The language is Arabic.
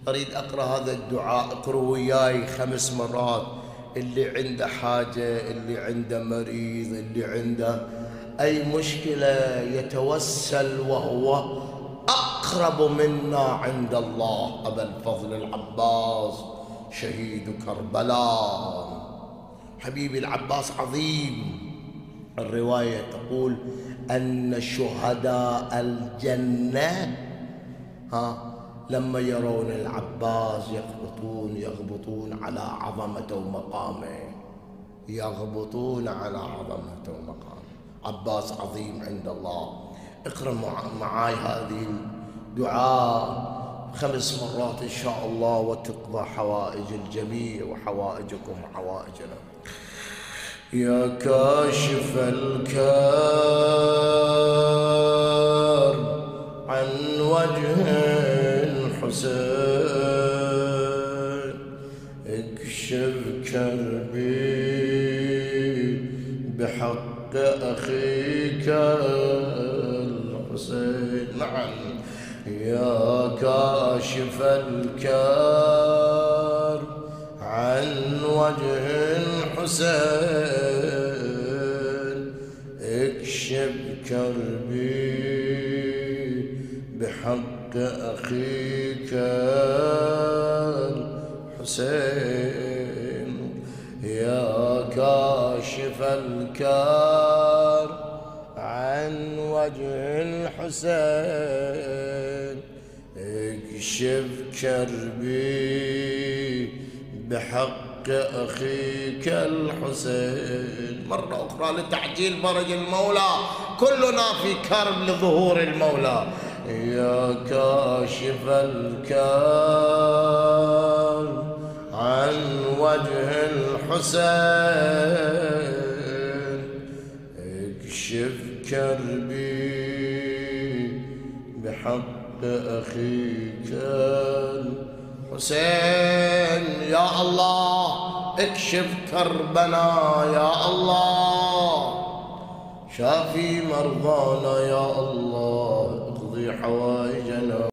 أريد أقرأ هذا الدعاء، اقرأوا وياي 5 مرات. اللي عنده حاجة، اللي عنده مريض، اللي عنده أي مشكلة يتوسل وهو أقرب منا عند الله. أبا الفضل العباس شهيد كربلاء. حبيبي العباس عظيم. الرواية تقول أن شهداء الجنة لما يرون العباس يغبطون على عظمته ومقامه، يغبطون على عظمته ومقامه. عباس عظيم عند الله. اقرأ معاي هذه الدعاء 5 مرات إن شاء الله وتقضى حوائج الجميع وحوائجكم وحوائجنا. يا كاشف الكرب عن وجه الحسين، اكشف كربي بحق أخيك الحسين. نعم. يا كاشف الكرب عن وجه الحسين، اكشف كربي بحق أخيك الحسين. يا كاشف الكرب عن وجه الحسين، اكشف كربي بحق أخيك الحسين. مرة أخرى لتعجيل فرج المولى، كلنا في كرب لظهور المولى. يا كاشف الكرب عن وجه الحسين، اكشف كربي بحق أخيك الحسين. يا الله اكشف كربنا، يا الله شافي مرضانا، يا الله اقضي حوائجنا.